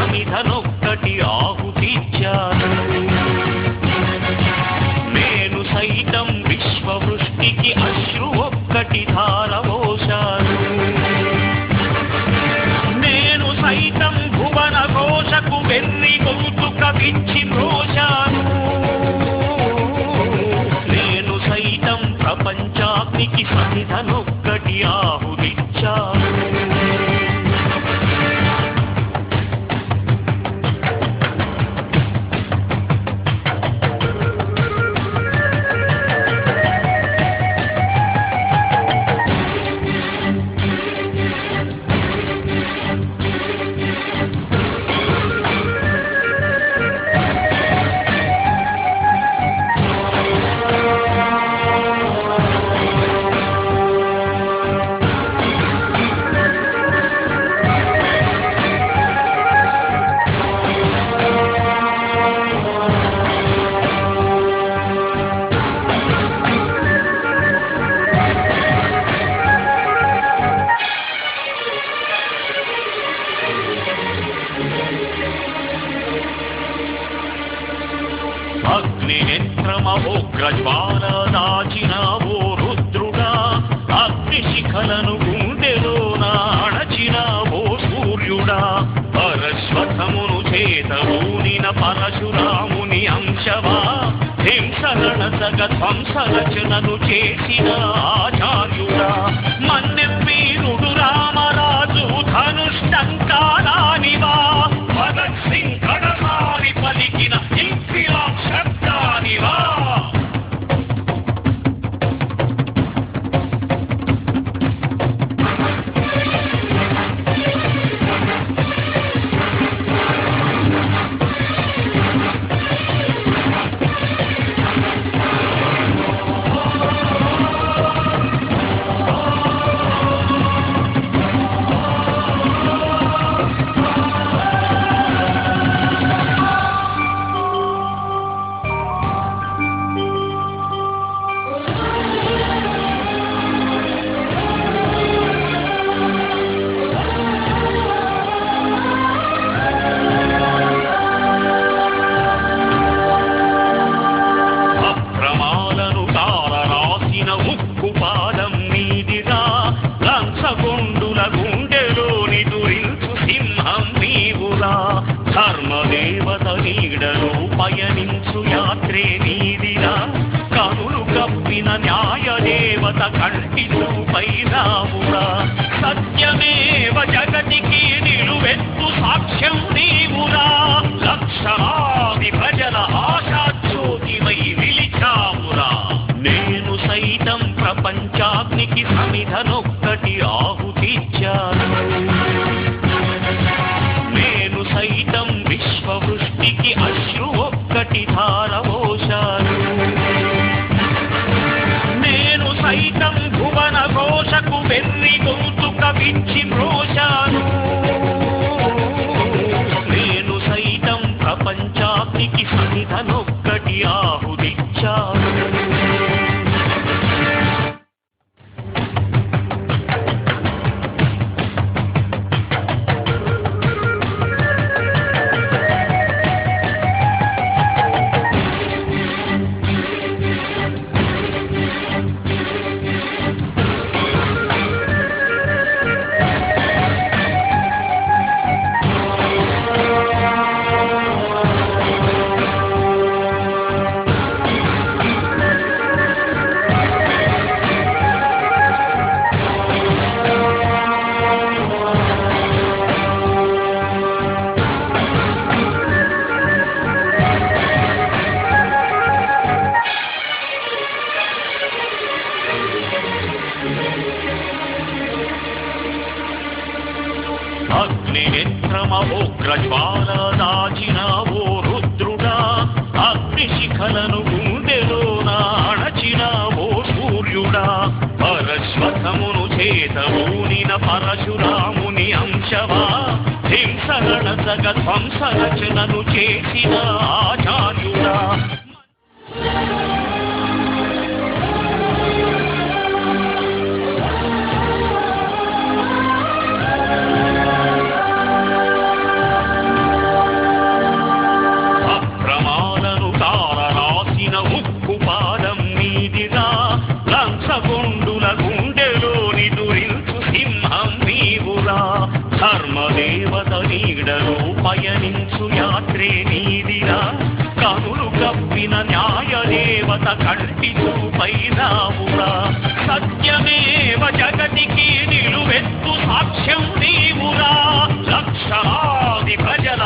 సమిధనొక్కటి ఆహుతిచ్చాను. నేను సైతం విశ్వవృష్టికి అశ్రు ఒక్కటి ధారవోశాను. నేను సైతం భువన ఘోషకు వెర్రి గొంతుక విచ్చి మ్రోశాను. నేను సైతం ప్రపంచాగ్నికి సమిధనొక్కటి ఆహుతిచ్చాను. అగ్నినేత్రమోగ్రజ్వాల దాచినావో రుద్రుడా, అగ్నిశిఖలను గుండెలోన అణచినావో సూర్యుడా. పరశ్వతమును చేతూనిన పరశురాముని అంశవా, హింసగణసగ ధ్వంసరచనను చేసిన ఆచార్యుడా. మన్నెం వీరుడు రామరాజు ధనుష్టంకారానివా, భగత్ సింగ్ కడసారి పలికిన ఇంక్విలాబ్ శబ్దానివా. ధర్మదేవత నీడలో పయనించు యాత్రే నీదిరా, కనులు కప్పిన న్యాయదేవత కంటి చూపై రామురా. సత్యమేవ జగతికి నిలువెత్తు సాక్ష్యం నీవురా, లక్షలాది ప్రజల ఆశాజ్యోతివై నిలిచావురా. నేను సైతం ప్రపంచాగ్నికి సమిధనొక్కటి ఆహుతిచ్చాను. నేను సైతం విశ్వవృష్టికి అశ్రు ఒక్కటి ధారవోశాను. నేను సైతం భువన ఘోషకు వెర్రి గొంతుక విచ్చి మ్రోశాను. నేను సైతం ప్రపంచాగ్నికి సమిధనొక్కటి ఆహుతిచ్చాను. అగ్నినేత్రమోగ్రజ్వాల దాచినావో రుద్రుడా, అగ్నిశిఖలను గుండెలోన అణచినావో సూర్యుడా. పరశ్వతమును చేతూనిన పరశురాముని అంశవా, హింసగణసగ ధ్వంసరచనను చేసిన ఆచార్యుడా. పయనించు యాత్రే నీదిరా కనులు కప్పిన న్యాయదేవత కంటి చూపైనావురా సత్యమేవ జగతికి నిలువెత్తు సాక్ష్యం నీవురా లక్షలాది ప్రజల